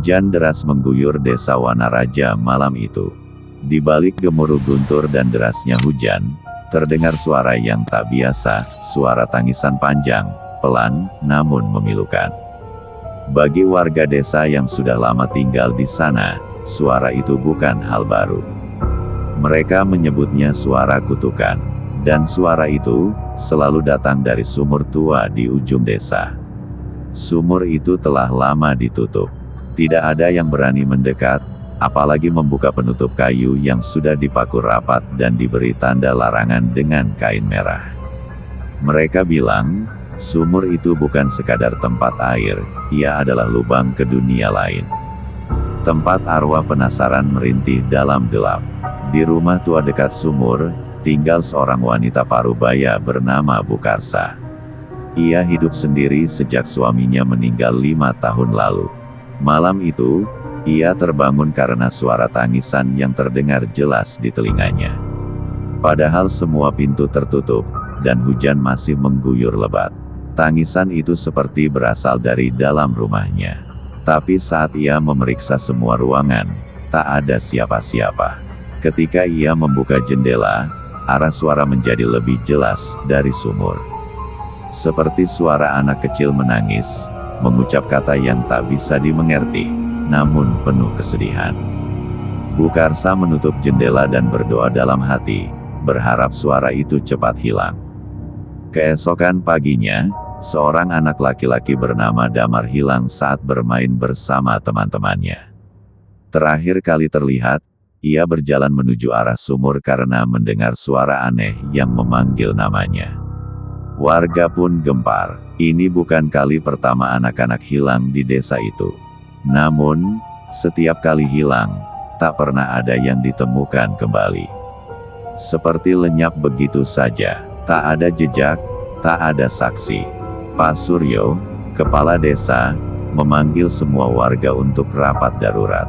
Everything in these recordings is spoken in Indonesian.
Hujan deras mengguyur desa Wanaraja malam itu. Di balik gemuruh guntur dan derasnya hujan, terdengar suara yang tak biasa, suara tangisan panjang, pelan, namun memilukan. Bagi warga desa yang sudah lama tinggal di sana, suara itu bukan hal baru. Mereka menyebutnya suara kutukan, dan suara itu selalu datang dari sumur tua di ujung desa. Sumur itu telah lama ditutup. Tidak ada yang berani mendekat, apalagi membuka penutup kayu yang sudah dipaku rapat dan diberi tanda larangan dengan kain merah. Mereka bilang, sumur itu bukan sekadar tempat air, ia adalah lubang ke dunia lain. Tempat arwah penasaran merintih dalam gelap. Di rumah tua dekat sumur, tinggal seorang wanita parubaya bernama Bukarsa. Ia hidup sendiri sejak suaminya meninggal 5 tahun lalu. Malam itu, ia terbangun karena suara tangisan yang terdengar jelas di telinganya. Padahal semua pintu tertutup, dan hujan masih mengguyur lebat. Tangisan itu seperti berasal dari dalam rumahnya. Tapi saat ia memeriksa semua ruangan, tak ada siapa-siapa. Ketika ia membuka jendela, arah suara menjadi lebih jelas dari sumur. Seperti suara anak kecil menangis, mengucap kata yang tak bisa dimengerti, namun penuh kesedihan. Bukarsa menutup jendela dan berdoa dalam hati, berharap suara itu cepat hilang. Keesokan paginya, seorang anak laki-laki bernama Damar hilang saat bermain bersama teman-temannya. Terakhir kali terlihat, ia berjalan menuju arah sumur karena mendengar suara aneh yang memanggil namanya. Warga pun gempar. Ini bukan kali pertama anak-anak hilang di desa itu. Namun, setiap kali hilang, tak pernah ada yang ditemukan kembali. Seperti lenyap begitu saja, tak ada jejak, tak ada saksi. Pak Suryo, kepala desa, memanggil semua warga untuk rapat darurat.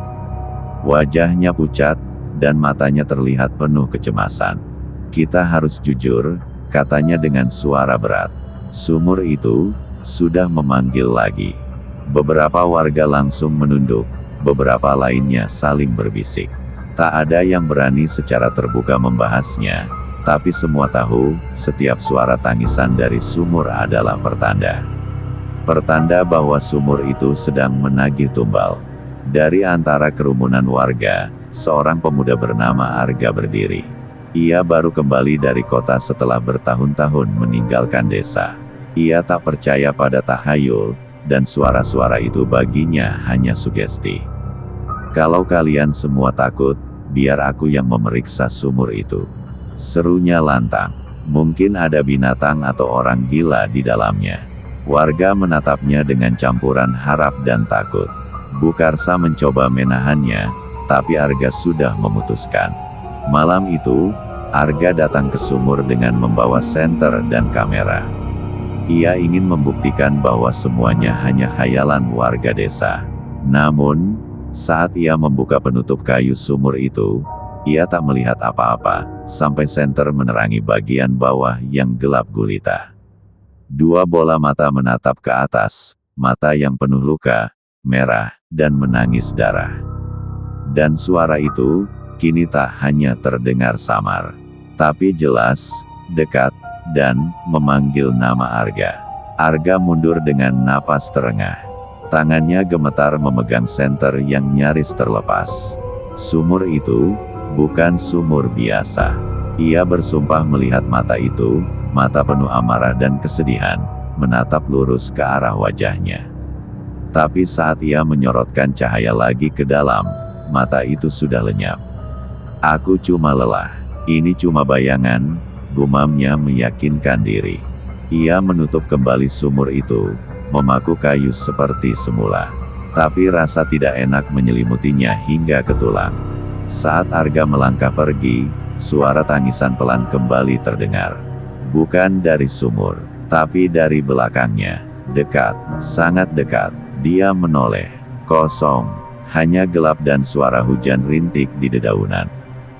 Wajahnya pucat, dan matanya terlihat penuh kecemasan. Kita harus jujur, katanya dengan suara berat. Sumur itu sudah memanggil lagi. Beberapa warga langsung menunduk, beberapa lainnya saling berbisik. Tak ada yang berani secara terbuka membahasnya, tapi semua tahu, setiap suara tangisan dari sumur adalah pertanda. Pertanda bahwa sumur itu sedang menagih tumbal. Dari antara kerumunan warga, seorang pemuda bernama Arga berdiri. Ia baru kembali dari kota setelah bertahun-tahun meninggalkan desa. Ia tak percaya pada tahayul, dan suara-suara itu baginya hanya sugesti. Kalau kalian semua takut, biar aku yang memeriksa sumur itu, serunya lantang. Mungkin ada binatang atau orang gila di dalamnya. Warga menatapnya dengan campuran harap dan takut. Bukarsa mencoba menahannya, tapi Arga sudah memutuskan. Malam itu, Arga datang ke sumur dengan membawa senter dan kamera. Ia ingin membuktikan bahwa semuanya hanya khayalan warga desa. Namun, saat ia membuka penutup kayu sumur itu, ia tak melihat apa-apa, sampai senter menerangi bagian bawah yang gelap gulita. Dua bola mata menatap ke atas, mata yang penuh luka, merah, dan menangis darah. Dan suara itu, kini tak hanya terdengar samar, tapi jelas, dekat, dan memanggil nama Arga. Arga mundur dengan napas terengah. Tangannya gemetar memegang senter yang nyaris terlepas. Sumur itu bukan sumur biasa. Ia bersumpah melihat mata itu, mata penuh amarah dan kesedihan, menatap lurus ke arah wajahnya. Tapi saat ia menyorotkan cahaya lagi ke dalam, mata itu sudah lenyap. Aku cuma lelah. Ini cuma bayangan, gumamnya meyakinkan diri. Ia menutup kembali sumur itu, memaku kayu seperti semula. Tapi rasa tidak enak menyelimutinya hingga ke tulang. Saat Arga melangkah pergi, suara tangisan pelan kembali terdengar. Bukan dari sumur, tapi dari belakangnya. Dekat, sangat dekat. Dia menoleh. Kosong. Hanya gelap dan suara hujan rintik di dedaunan.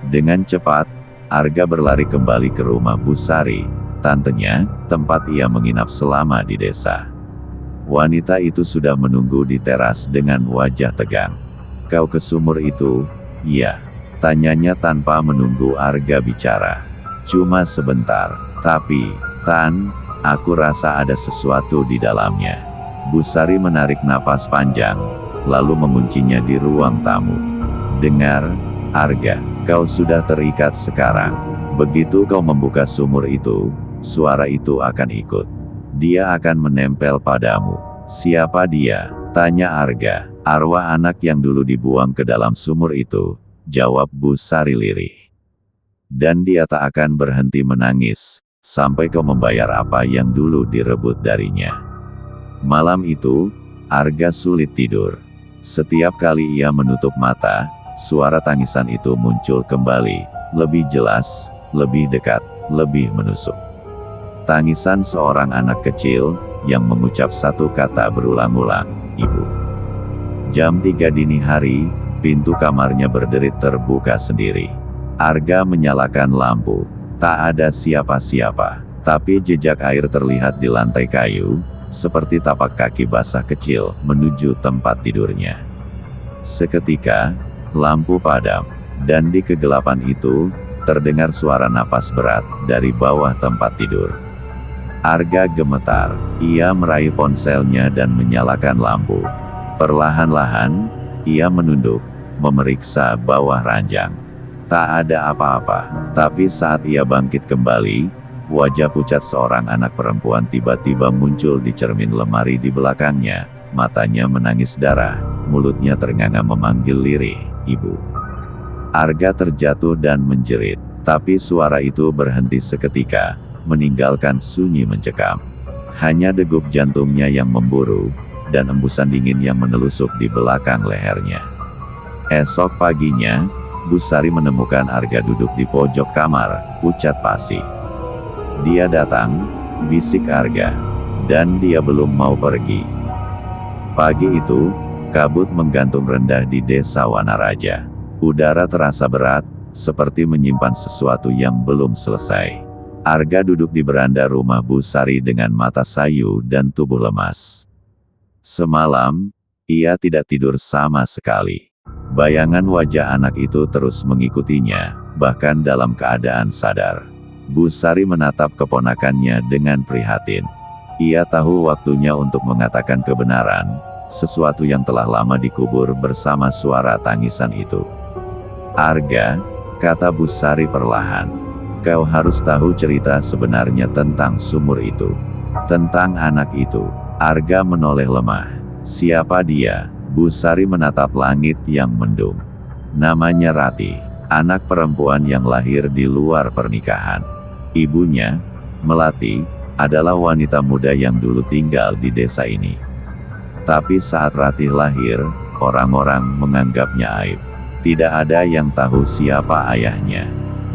Dengan cepat, Arga berlari kembali ke rumah Bu Sari, tantenya, tempat ia menginap selama di desa. Wanita itu sudah menunggu di teras dengan wajah tegang. "Kau ke sumur itu?" "Iya," tanyanya tanpa menunggu Arga bicara. "Cuma sebentar, tapi, Tan, aku rasa ada sesuatu di dalamnya." Busari menarik napas panjang, lalu menguncinya di ruang tamu. "Dengar, Arga, kau sudah terikat sekarang. Begitu kau membuka sumur itu, suara itu akan ikut. Dia akan menempel padamu." "Siapa dia?" tanya Arga. "Arwah anak yang dulu dibuang ke dalam sumur itu," jawab Busari lirih. "Dan dia tak akan berhenti menangis, sampai kau membayar apa yang dulu direbut darinya." Malam itu, Arga sulit tidur. Setiap kali ia menutup mata, suara tangisan itu muncul kembali, lebih jelas, lebih dekat, lebih menusuk. Tangisan seorang anak kecil, yang mengucap satu kata berulang-ulang, "Ibu." Jam 3 dini hari, pintu kamarnya berderit terbuka sendiri. Arga menyalakan lampu. Tak ada siapa-siapa, tapi jejak air terlihat di lantai kayu, seperti tapak kaki basah kecil menuju tempat tidurnya. Seketika, lampu padam, dan di kegelapan itu, terdengar suara napas berat dari bawah tempat tidur. Arga gemetar. Ia meraih ponselnya dan menyalakan lampu. Perlahan-lahan, ia menunduk, memeriksa bawah ranjang. Tak ada apa-apa, tapi saat ia bangkit kembali, wajah pucat seorang anak perempuan tiba-tiba muncul di cermin lemari di belakangnya. Matanya menangis darah, mulutnya ternganga memanggil lirih, "Ibu." Arga terjatuh dan menjerit, tapi suara itu berhenti seketika, meninggalkan sunyi mencekam. Hanya degup jantungnya yang memburu, dan embusan dingin yang menelusup di belakang lehernya. Esok paginya, Busari menemukan Arga duduk di pojok kamar, pucat pasi. "Dia datang," bisik Arga. "Dan dia belum mau pergi." Pagi itu, kabut menggantung rendah di desa Wanaraja. Udara terasa berat, seperti menyimpan sesuatu yang belum selesai. Arga duduk di beranda rumah Busari dengan mata sayu dan tubuh lemas. Semalam, ia tidak tidur sama sekali. Bayangan wajah anak itu terus mengikutinya, bahkan dalam keadaan sadar. Busari menatap keponakannya dengan prihatin. Ia tahu waktunya untuk mengatakan kebenaran, sesuatu yang telah lama dikubur bersama suara tangisan itu. "Arga," kata Busari perlahan, "kau harus tahu cerita sebenarnya tentang sumur itu. Tentang anak itu." Arga menoleh lemah. "Siapa dia?" Busari menatap langit yang mendung. "Namanya Rati, anak perempuan yang lahir di luar pernikahan. Ibunya, Melati, adalah wanita muda yang dulu tinggal di desa ini. Tapi saat Rati lahir, orang-orang menganggapnya aib. Tidak ada yang tahu siapa ayahnya.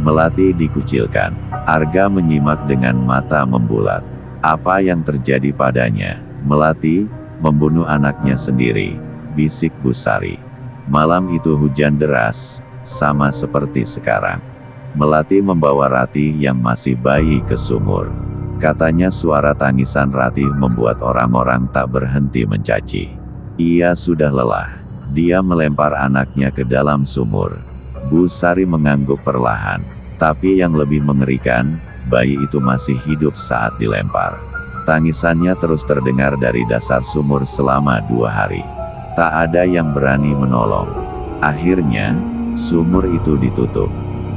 Melati dikucilkan." Arga menyimak dengan mata membulat. "Apa yang terjadi padanya?" "Melati membunuh anaknya sendiri," bisik Busari. "Malam itu hujan deras, sama seperti sekarang. Melati membawa Rati yang masih bayi ke sumur. Katanya suara tangisan Rati membuat orang-orang tak berhenti mencaci. Ia sudah lelah. Dia melempar anaknya ke dalam sumur." Busari mengangguk perlahan. Tapi yang lebih mengerikan, bayi itu masih hidup saat dilempar. Tangisannya terus terdengar dari dasar sumur selama 2 hari. Tak ada yang berani menolong. Akhirnya, sumur itu ditutup.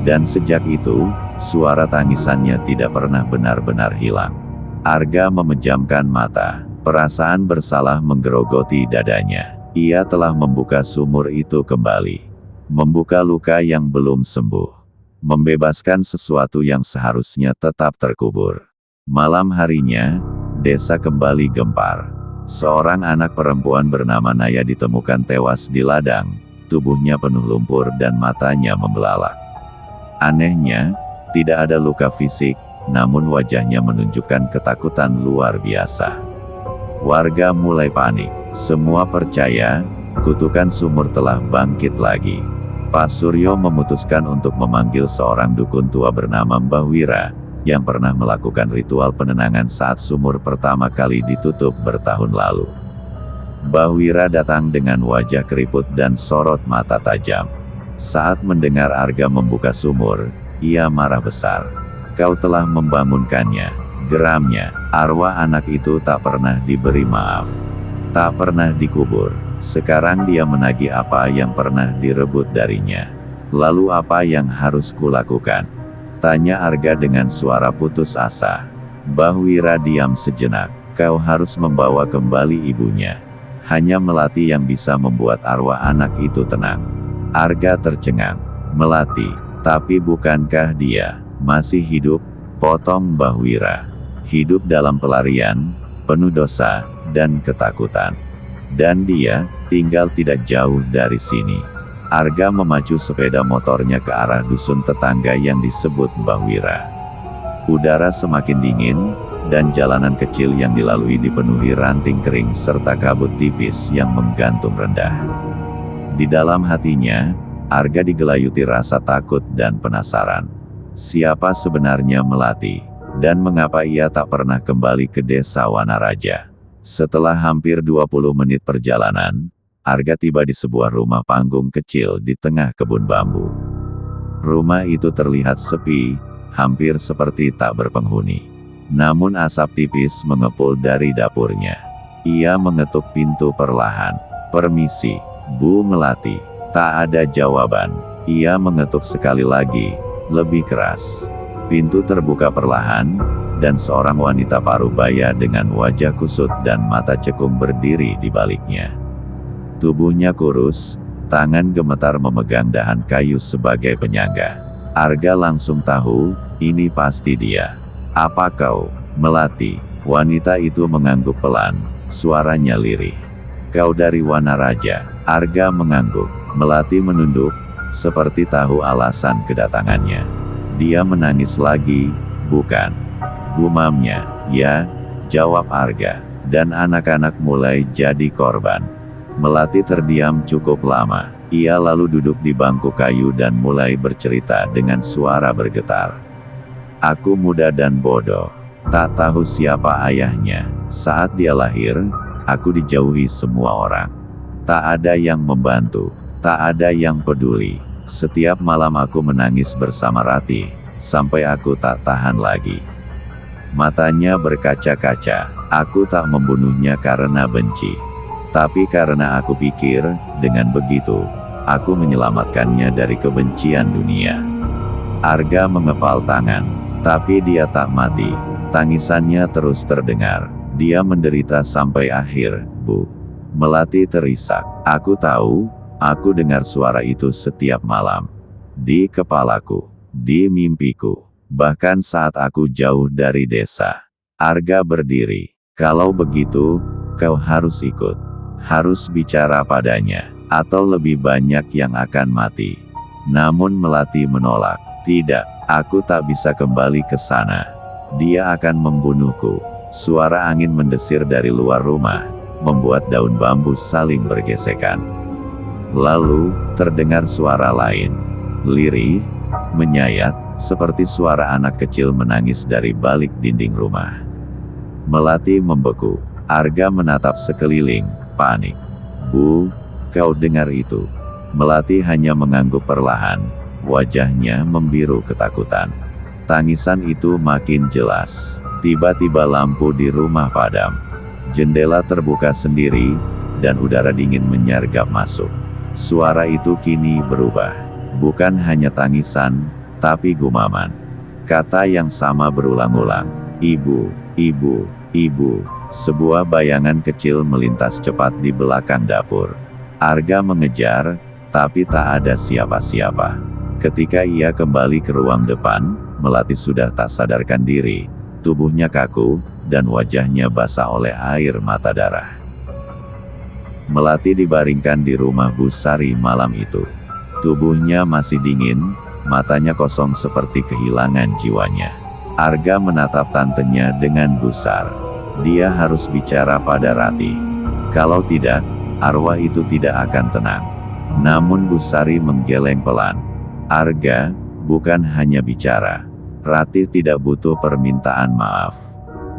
Dan sejak itu, suara tangisannya tidak pernah benar-benar hilang. Arga memejamkan mata. Perasaan bersalah menggerogoti dadanya. Ia telah membuka sumur itu kembali. Membuka luka yang belum sembuh. Membebaskan sesuatu yang seharusnya tetap terkubur. Malam harinya, desa kembali gempar. Seorang anak perempuan bernama Naya ditemukan tewas di ladang, tubuhnya penuh lumpur dan matanya membelalak. Anehnya, tidak ada luka fisik, namun wajahnya menunjukkan ketakutan luar biasa. Warga mulai panik. Semua percaya, kutukan sumur telah bangkit lagi. Pak Suryo memutuskan untuk memanggil seorang dukun tua bernama Mbah Wira, yang pernah melakukan ritual penenangan saat sumur pertama kali ditutup bertahun lalu. Bahwira datang dengan wajah keriput dan sorot mata tajam. Saat mendengar Arga membuka sumur, ia marah besar. "Kau telah membangunkannya," geramnya. "Arwah anak itu tak pernah diberi maaf. Tak pernah dikubur. Sekarang dia menagih apa yang pernah direbut darinya. Lalu apa yang harus kulakukan?" tanya Arga dengan suara putus asa. Bahwira diam sejenak. "Kau harus membawa kembali ibunya. Hanya Melati yang bisa membuat arwah anak itu tenang." Arga tercengang. "Melati? Tapi bukankah dia masih hidup?" potong Bahwira. "Hidup dalam pelarian, penuh dosa, dan ketakutan. Dan dia tinggal tidak jauh dari sini." Arga memacu sepeda motornya ke arah dusun tetangga yang disebut Bahwira. Udara semakin dingin, dan jalanan kecil yang dilalui dipenuhi ranting kering serta kabut tipis yang menggantung rendah. Di dalam hatinya, Arga digelayuti rasa takut dan penasaran. Siapa sebenarnya Melati? Dan mengapa ia tak pernah kembali ke desa Wanaraja? Setelah hampir 20 menit perjalanan, Arga tiba di sebuah rumah panggung kecil di tengah kebun bambu. Rumah itu terlihat sepi, hampir seperti tak berpenghuni. Namun asap tipis mengepul dari dapurnya. Ia mengetuk pintu perlahan. "Permisi, Bu Melati." Tak ada jawaban. Ia mengetuk sekali lagi, lebih keras. Pintu terbuka perlahan, dan seorang wanita parubaya dengan wajah kusut dan mata cekung berdiri di baliknya. Tubuhnya kurus, tangan gemetar memegang dahan kayu sebagai penyangga. Arga langsung tahu, ini pasti dia. "Apa kau, Melati?" Wanita itu mengangguk pelan, suaranya lirih. "Kau dari Wanaraja?" Arga mengangguk. Melati menunduk, seperti tahu alasan kedatangannya. Dia menangis lagi. "Bukan," gumamnya. "Ya," jawab Arga. "Dan anak-anak mulai jadi korban." Melati terdiam cukup lama. Ia lalu duduk di bangku kayu dan mulai bercerita dengan suara bergetar. "Aku muda dan bodoh. Tak tahu siapa ayahnya. Saat dia lahir, aku dijauhi semua orang. Tak ada yang membantu. Tak ada yang peduli. Setiap malam aku menangis bersama Rati, sampai aku tak tahan lagi." Matanya berkaca-kaca. "Aku tak membunuhnya karena benci. Tapi karena aku pikir, dengan begitu, aku menyelamatkannya dari kebencian dunia." Arga mengepal tangan. Tapi dia tak mati. Tangisannya terus terdengar. "Dia menderita sampai akhir, Bu." Melati terisak. "Aku tahu, aku dengar suara itu setiap malam. Di kepalaku, di mimpiku, bahkan saat aku jauh dari desa." Arga berdiri. "Kalau begitu, kau harus ikut. Harus bicara padanya, atau lebih banyak yang akan mati." Namun Melati menolak. "Tidak, aku tak bisa kembali ke sana. Dia akan membunuhku." Suara angin mendesir dari luar rumah, membuat daun bambu saling bergesekan. Lalu, terdengar suara lain. Lirih, menyayat, seperti suara anak kecil menangis dari balik dinding rumah. Melati membeku. Arga menatap sekeliling, panik. "Bu, kau dengar itu?" Melati hanya mengangguk perlahan. Wajahnya membiru ketakutan. Tangisan itu makin jelas. Tiba-tiba lampu di rumah padam. Jendela terbuka sendiri, dan udara dingin menyergap masuk. Suara itu kini berubah. Bukan hanya tangisan, tapi gumaman. Kata yang sama berulang-ulang. "Ibu, ibu, ibu." Sebuah bayangan kecil melintas cepat di belakang dapur. Arga mengejar, tapi tak ada siapa-siapa. Ketika ia kembali ke ruang depan, Melati sudah tak sadarkan diri. Tubuhnya kaku, dan wajahnya basah oleh air mata darah. Melati dibaringkan di rumah Bu Sari malam itu. Tubuhnya masih dingin, matanya kosong seperti kehilangan jiwanya. Arga menatap tantenya dengan gusar. Dia harus bicara pada Rati. Kalau tidak, arwah itu tidak akan tenang. Namun Bu Sari menggeleng pelan. "Arga, bukan hanya bicara. Ratih tidak butuh permintaan maaf.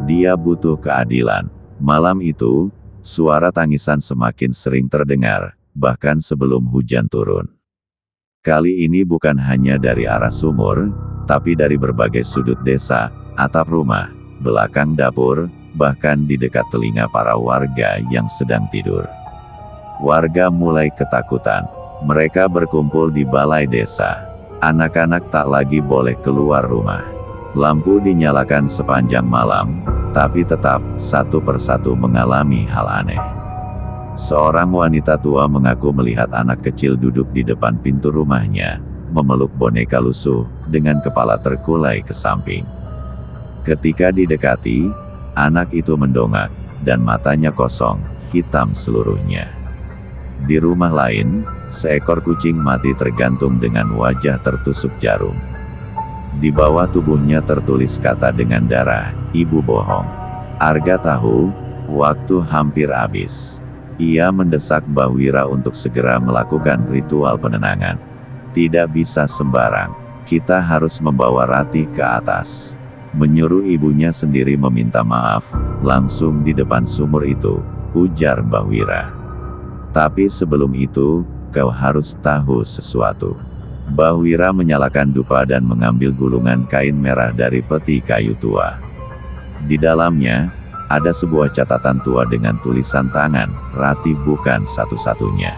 Dia butuh keadilan. Malam itu, suara tangisan semakin sering terdengar, bahkan sebelum hujan turun. Kali ini bukan hanya dari arah sumur, tapi dari berbagai sudut desa, atap rumah, belakang dapur, bahkan di dekat telinga para warga yang sedang tidur. Warga mulai ketakutan. Mereka berkumpul di balai desa. Anak-anak tak lagi boleh keluar rumah. Lampu dinyalakan sepanjang malam, tapi tetap satu persatu mengalami hal aneh. Seorang wanita tua mengaku melihat anak kecil duduk di depan pintu rumahnya, memeluk boneka lusuh, dengan kepala terkulai ke samping. Ketika didekati, anak itu mendongak, dan matanya kosong, hitam seluruhnya. Di rumah lain, seekor kucing mati tergantung dengan wajah tertusuk jarum. Di bawah tubuhnya tertulis kata dengan darah, "Ibu bohong." Arga tahu, waktu hampir habis. Ia mendesak Mbah Wira untuk segera melakukan ritual penenangan. Tidak bisa sembarang. Kita harus membawa Ratih ke atas. Menyuruh ibunya sendiri meminta maaf, langsung di depan sumur itu, ujar Mbah Wira. Tapi sebelum itu, kau harus tahu sesuatu. Mbah Wira menyalakan dupa dan mengambil gulungan kain merah dari peti kayu tua. Di dalamnya, ada sebuah catatan tua dengan tulisan tangan, "Ratih bukan satu-satunya."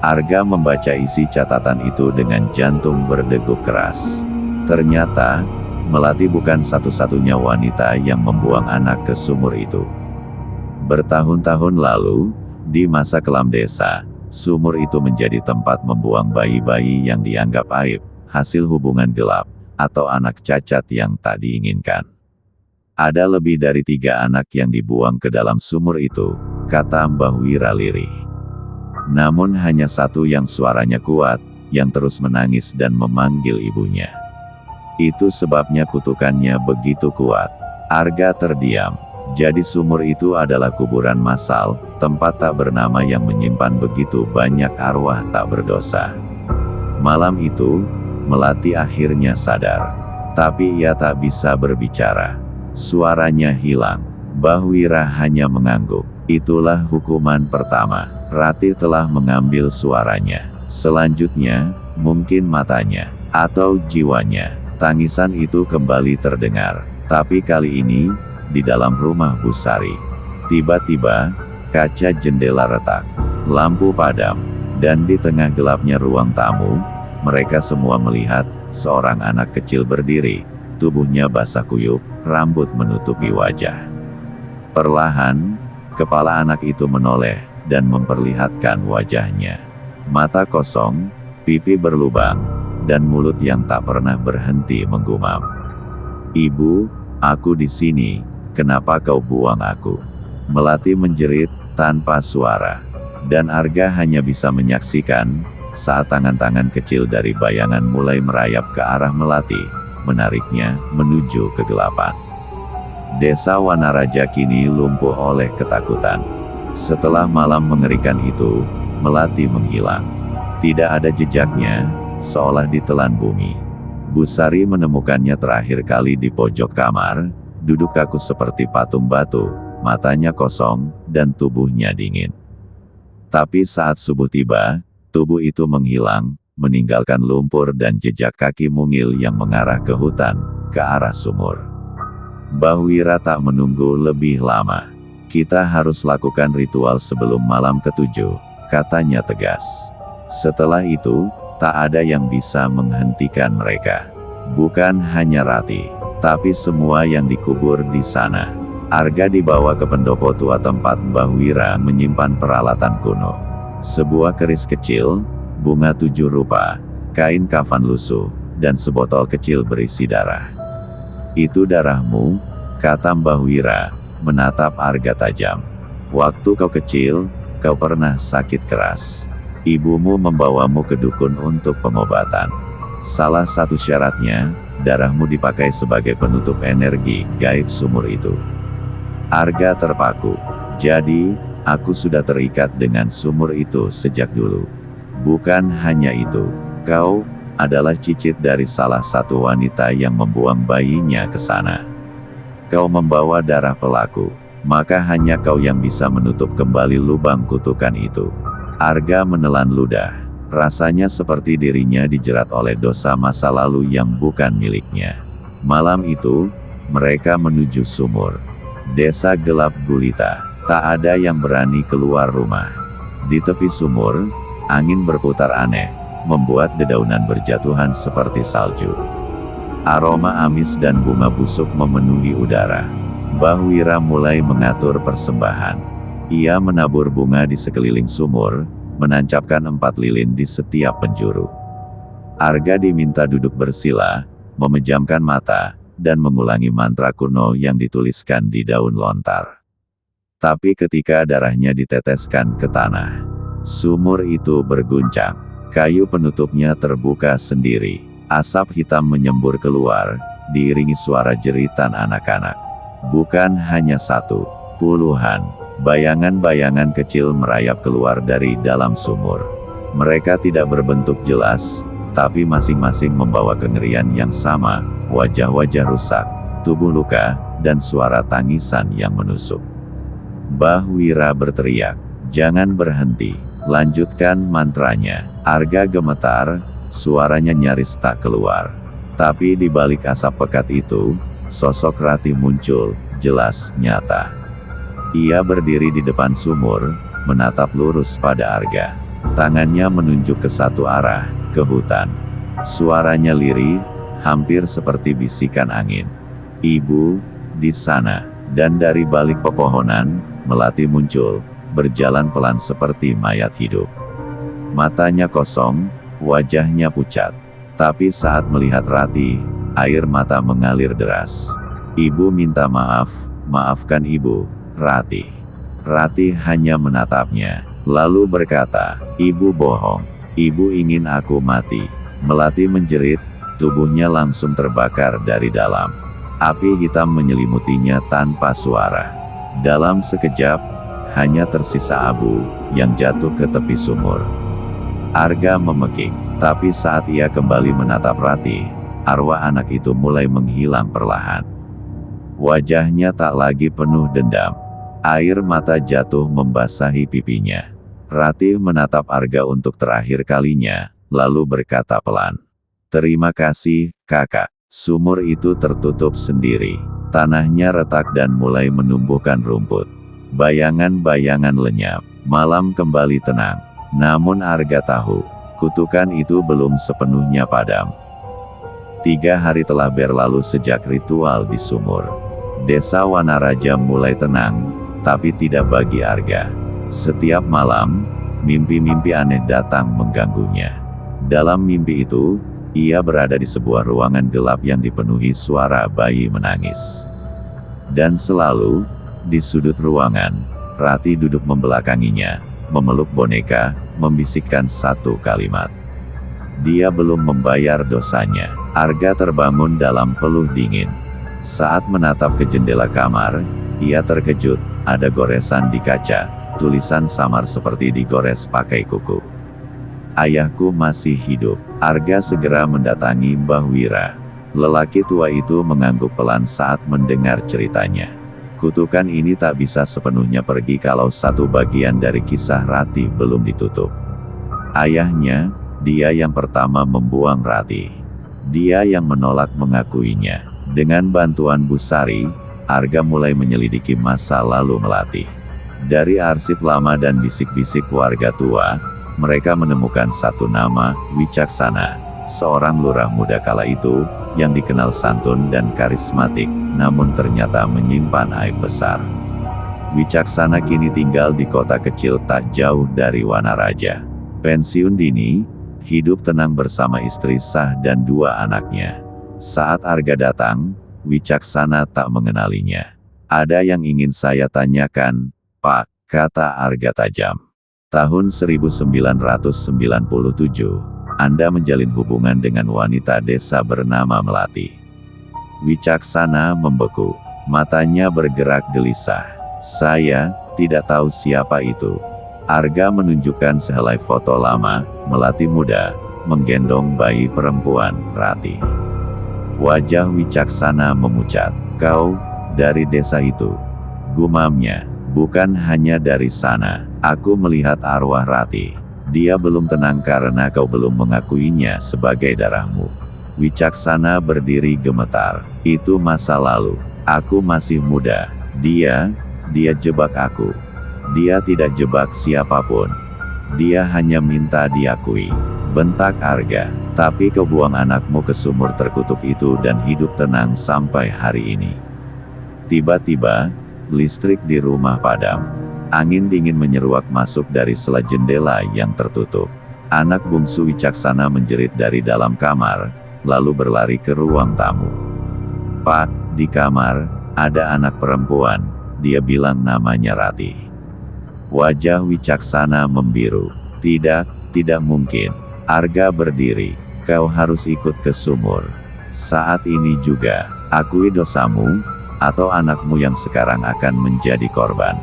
Arga membaca isi catatan itu dengan jantung berdegup keras. Ternyata, Melati bukan satu-satunya wanita yang membuang anak ke sumur itu. Bertahun-tahun lalu, di masa kelam desa, sumur itu menjadi tempat membuang bayi-bayi yang dianggap aib, hasil hubungan gelap, atau anak cacat yang tak diinginkan. Ada lebih dari 3 anak yang dibuang ke dalam sumur itu, kata Mbah Wira lirih. Namun hanya satu yang suaranya kuat, yang terus menangis dan memanggil ibunya. Itu sebabnya kutukannya begitu kuat. Arga terdiam. Jadi sumur itu adalah kuburan massal, tempat tak bernama yang menyimpan begitu banyak arwah tak berdosa. Malam itu, Melati akhirnya sadar. Tapi ia tak bisa berbicara. Suaranya hilang. Mbah Wira hanya mengangguk. Itulah hukuman pertama. Ratih telah mengambil suaranya. Selanjutnya, mungkin matanya, atau jiwanya. Tangisan itu kembali terdengar. Tapi kali ini, di dalam rumah Bu Sari. Tiba-tiba, kaca jendela retak, lampu padam, dan di tengah gelapnya ruang tamu, mereka semua melihat seorang anak kecil berdiri, tubuhnya basah kuyup, rambut menutupi wajah. Perlahan, kepala anak itu menoleh, dan memperlihatkan wajahnya. Mata kosong, pipi berlubang, dan mulut yang tak pernah berhenti menggumam. "Ibu, aku di sini. Kenapa kau buang aku?" Melati menjerit, tanpa suara. Dan Arga hanya bisa menyaksikan, saat tangan-tangan kecil dari bayangan mulai merayap ke arah Melati, menariknya, menuju kegelapan. Desa Wanaraja kini lumpuh oleh ketakutan. Setelah malam mengerikan itu, Melati menghilang. Tidak ada jejaknya, seolah ditelan bumi. Bu Sari menemukannya terakhir kali di pojok kamar, duduk kaku seperti patung batu, matanya kosong, dan tubuhnya dingin. Tapi saat subuh tiba, tubuh itu menghilang, meninggalkan lumpur dan jejak kaki mungil yang mengarah ke hutan, ke arah sumur. Mbah Wira tak menunggu lebih lama. "Kita harus lakukan ritual sebelum malam ke-7, katanya tegas. Setelah itu, tak ada yang bisa menghentikan mereka. Bukan hanya Ratih, tapi semua yang dikubur di sana. Arga dibawa ke pendopo tua tempat Mbah Wira menyimpan peralatan kuno. Sebuah keris kecil, bunga 7 rupa, kain kafan lusuh, dan sebotol kecil berisi darah. "Itu darahmu," kata Mbah Wira, menatap Arga tajam. "Waktu kau kecil, kau pernah sakit keras. Ibumu membawamu ke dukun untuk pengobatan. Salah satu syaratnya, darahmu dipakai sebagai penutup energi gaib sumur itu." Arga terpaku. "Jadi, aku sudah terikat dengan sumur itu sejak dulu." "Bukan hanya itu. Kau adalah cicit dari salah satu wanita yang membuang bayinya ke sana. Kau membawa darah pelaku, maka hanya kau yang bisa menutup kembali lubang kutukan itu. Arga menelan ludah. Rasanya seperti dirinya dijerat oleh dosa masa lalu yang bukan miliknya. Malam itu, mereka menuju sumur. Desa gelap gulita. Tak ada yang berani keluar rumah. Di tepi sumur, angin berputar aneh, membuat dedaunan berjatuhan seperti salju. Aroma amis dan bunga busuk memenuhi udara. Bahwira mulai mengatur persembahan. Ia menabur bunga di sekeliling sumur, menancapkan 4 lilin di setiap penjuru. Arga diminta duduk bersila, memejamkan mata, dan mengulangi mantra kuno yang dituliskan di daun lontar. Tapi ketika darahnya diteteskan ke tanah, sumur itu berguncang. Kayu penutupnya terbuka sendiri. Asap hitam menyembur keluar, diiringi suara jeritan anak-anak. Bukan hanya satu, puluhan bayangan-bayangan kecil merayap keluar dari dalam sumur. Mereka tidak berbentuk jelas, tapi masing-masing membawa kengerian yang sama, wajah-wajah rusak, tubuh luka, dan suara tangisan yang menusuk. Bahwira berteriak, "Jangan berhenti, lanjutkan mantranya." Arga gemetar, suaranya nyaris tak keluar. Tapi di balik asap pekat itu, sosok Rati muncul, jelas, nyata. Ia berdiri di depan sumur, menatap lurus pada Arga. Tangannya menunjuk ke satu arah, ke hutan. Suaranya lirih, hampir seperti bisikan angin. "Ibu, di sana." Dan dari balik pepohonan, Melati muncul, berjalan pelan seperti mayat hidup. Matanya kosong, wajahnya pucat. Tapi saat melihat Rati, air mata mengalir deras. "Ibu minta maaf, maafkan ibu, Rati." Rati hanya menatapnya, lalu berkata, "Ibu bohong, ibu ingin aku mati." Melati menjerit, tubuhnya langsung terbakar dari dalam. Api hitam menyelimutinya tanpa suara. Dalam sekejap, hanya tersisa abu, yang jatuh ke tepi sumur. Arga memekik, tapi saat ia kembali menatap Rati, arwah anak itu mulai menghilang perlahan. Wajahnya tak lagi penuh dendam. Air mata jatuh membasahi pipinya. Rati menatap Arga untuk terakhir kalinya, lalu berkata pelan, "Terima kasih, kakak." Sumur itu tertutup sendiri. Tanahnya retak dan mulai menumbuhkan rumput. Bayangan-bayangan lenyap. Malam kembali tenang. Namun Arga tahu, kutukan itu belum sepenuhnya padam. 3 hari telah berlalu sejak ritual di sumur. Desa Wanaraja mulai tenang, tapi tidak bagi Arga. Setiap malam, mimpi-mimpi aneh datang mengganggunya. Dalam mimpi itu, ia berada di sebuah ruangan gelap yang dipenuhi suara bayi menangis. Dan selalu, di sudut ruangan, Rati duduk membelakanginya, memeluk boneka, membisikkan satu kalimat. Dia belum membayar dosanya. Arga terbangun dalam peluh dingin. Saat menatap ke jendela kamar, ia terkejut, ada goresan di kaca, tulisan samar seperti digores pakai kuku. "Ayahku masih hidup." Arga segera mendatangi Bahwira. Lelaki tua itu mengangguk pelan saat mendengar ceritanya. Kutukan ini tak bisa sepenuhnya pergi kalau satu bagian dari kisah Rati belum ditutup. Ayahnya, dia yang pertama membuang Rati. Dia yang menolak mengakuinya. Dengan bantuan Busari, Arga mulai menyelidiki masa lalu Melati. Dari arsip lama dan bisik-bisik warga tua, mereka menemukan satu nama, Wicaksana, seorang lurah muda kala itu, yang dikenal santun dan karismatik, namun ternyata menyimpan aib besar. Wicaksana kini tinggal di kota kecil tak jauh dari Wanaraja. Pensiun dini, hidup tenang bersama istri sah dan 2 anaknya. Saat Arga datang, Wicaksana tak mengenalinya. "Ada yang ingin saya tanyakan, Pak," kata Arga tajam. "Tahun 1997, Anda menjalin hubungan dengan wanita desa bernama Melati." Wicaksana membeku. Matanya bergerak gelisah. "Saya tidak tahu siapa itu." Arga menunjukkan sehelai foto lama, Melati muda, menggendong bayi perempuan, Rati. Wajah Wicaksana memucat. "Kau, dari desa itu?" gumamnya. "Bukan hanya dari sana. Aku melihat arwah Rati. Dia belum tenang karena kau belum mengakuinya sebagai darahmu." Wicaksana berdiri gemetar. "Itu masa lalu. Aku masih muda. Dia jebak aku." "Dia tidak jebak siapapun. Dia hanya minta diakui," bentak Arga. "Tapi kau buang anakmu ke sumur terkutuk itu dan hidup tenang sampai hari ini." Tiba-tiba, listrik di rumah padam. Angin dingin menyeruak masuk dari sela jendela yang tertutup. Anak bungsu Wicaksana menjerit dari dalam kamar, lalu berlari ke ruang tamu. "Pak, di kamar, ada anak perempuan," dia bilang, namanya Rati. Wajah Wicaksana membiru. Tidak mungkin." Arga berdiri. "Kau harus ikut ke sumur. Saat ini juga, akui dosamu, atau anakmu yang sekarang akan menjadi korban."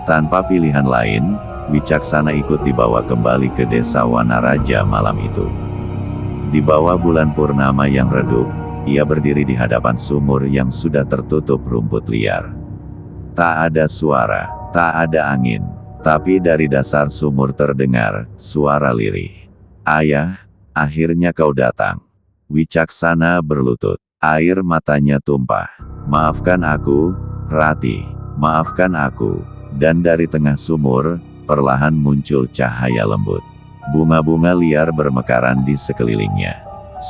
Tanpa pilihan lain, Wicaksana ikut dibawa kembali ke desa Wanaraja malam itu. Di bawah bulan purnama yang redup, ia berdiri di hadapan sumur yang sudah tertutup rumput liar. Tak ada suara, tak ada angin, tapi dari dasar sumur terdengar suara lirih. "Ayah, akhirnya kau datang." Wicaksana berlutut. Air matanya tumpah. "Maafkan aku, Rati. Maafkan aku." Dan dari tengah sumur, perlahan muncul cahaya lembut. Bunga-bunga liar bermekaran di sekelilingnya.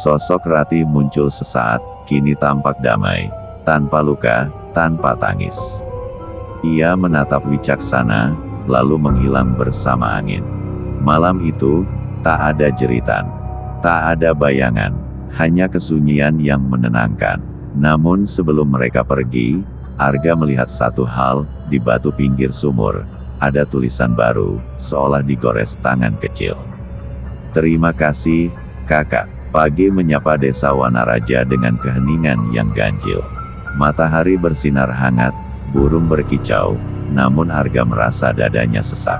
Sosok Rati muncul sesaat, kini tampak damai, tanpa luka, tanpa tangis. Ia menatap Wicaksana, lalu menghilang bersama angin. Malam itu, tak ada jeritan, tak ada bayangan, hanya kesunyian yang menenangkan. Namun sebelum mereka pergi, Arga melihat satu hal. Di batu pinggir sumur, ada tulisan baru, seolah digores tangan kecil. "Terima kasih, Kakak." Pagi menyapa desa Wanaraja dengan keheningan yang ganjil. Matahari bersinar hangat, burung berkicau, namun Arga merasa dadanya sesak.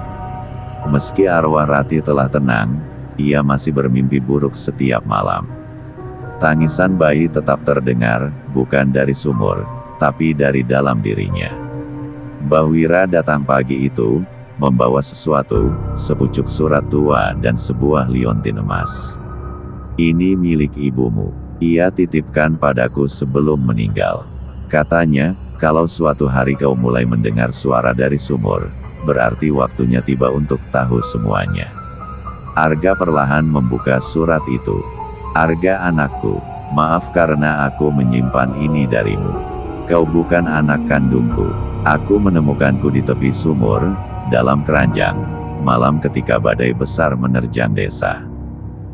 Meski arwah Rati telah tenang, ia masih bermimpi buruk setiap malam. Tangisan bayi tetap terdengar, bukan dari sumur, tapi dari dalam dirinya. Mbah Wira datang pagi itu, membawa sesuatu, sepucuk surat tua dan sebuah liontin emas. "Ini milik ibumu. Ia titipkan padaku sebelum meninggal. Katanya, kalau suatu hari kau mulai mendengar suara dari sumur, berarti waktunya tiba untuk tahu semuanya." Arga perlahan membuka surat itu. "Arga anakku, maaf karena aku menyimpan ini darimu. Kau bukan anak kandungku. Aku menemukanku di tepi sumur, dalam keranjang, malam ketika badai besar menerjang desa.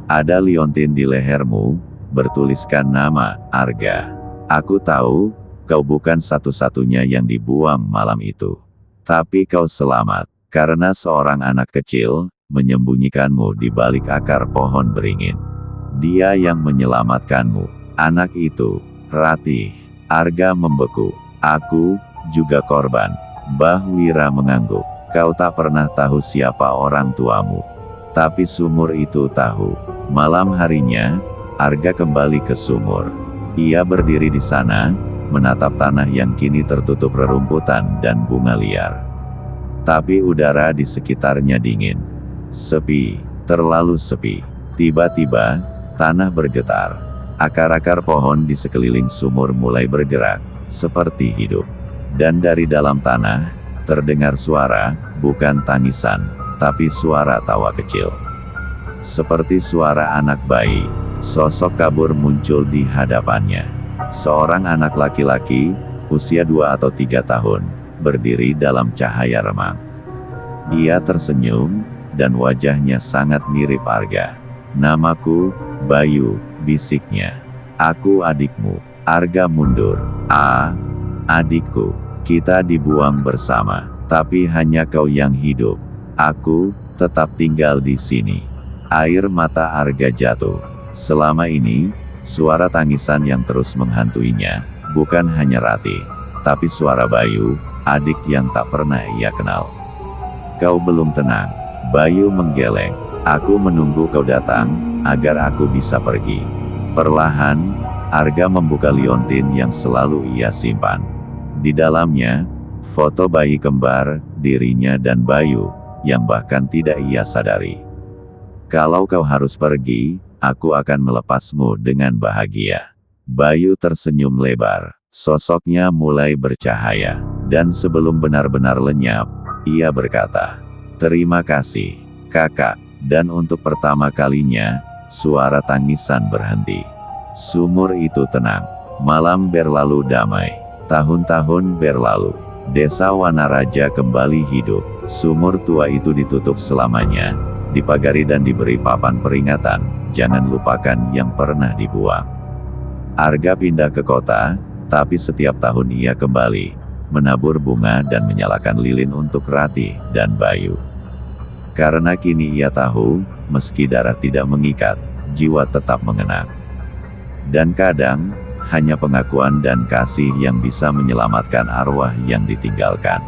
Ada liontin di lehermu, bertuliskan nama, Arga. Aku tahu, kau bukan satu-satunya yang dibuang malam itu. Tapi kau selamat, karena seorang anak kecil, menyembunyikanmu di balik akar pohon beringin. Dia yang menyelamatkanmu. Anak itu, Rati." Arga membeku. "Aku juga korban." Mbah Wira mengangguk. "Kau tak pernah tahu siapa orang tuamu. Tapi sumur itu tahu." Malam harinya, Arga kembali ke sumur. Ia berdiri di sana, menatap tanah yang kini tertutup rerumputan dan bunga liar. Tapi udara di sekitarnya dingin. Sepi, terlalu sepi. Tiba-tiba, tanah bergetar. Akar-akar pohon di sekeliling sumur mulai bergerak, seperti hidup. Dan dari dalam tanah, terdengar suara, bukan tangisan, tapi suara tawa kecil. Seperti suara anak bayi, sosok kabur muncul di hadapannya. Seorang anak laki-laki, usia 2 atau 3 tahun, berdiri dalam cahaya remang. Ia tersenyum, dan wajahnya sangat mirip Arga. "Namaku, Bayu," bisiknya. "Aku adikmu." Arga mundur. Adikku. Kita dibuang bersama, tapi hanya kau yang hidup. Aku tetap tinggal di sini." Air mata Arga jatuh. Selama ini, suara tangisan yang terus menghantuinya, bukan hanya Rati, tapi suara Bayu, adik yang tak pernah ia kenal. "Kau belum tenang." Bayu menggeleng. "Aku menunggu kau datang, agar aku bisa pergi. Perlahan, Arga membuka liontin yang selalu ia simpan. Di dalamnya, foto bayi kembar, dirinya dan Bayu, yang bahkan tidak ia sadari. Kalau kau harus pergi, aku akan melepasmu dengan bahagia. Bayu tersenyum lebar, sosoknya mulai bercahaya, dan sebelum benar-benar lenyap, ia berkata, "Terima kasih, kakak." Dan untuk pertama kalinya, suara tangisan berhenti. Sumur itu tenang. Malam berlalu damai. Tahun-tahun berlalu. Desa Wanaraja kembali hidup. Sumur tua itu ditutup selamanya, dipagari dan diberi papan peringatan, "Jangan lupakan yang pernah dibuang." Arga pindah ke kota, tapi setiap tahun ia kembali, menabur bunga dan menyalakan lilin untuk Rati dan Bayu. Karena kini ia tahu, meski darah tidak mengikat, jiwa tetap mengenang. Dan kadang, hanya pengakuan dan kasih yang bisa menyelamatkan arwah yang ditinggalkan.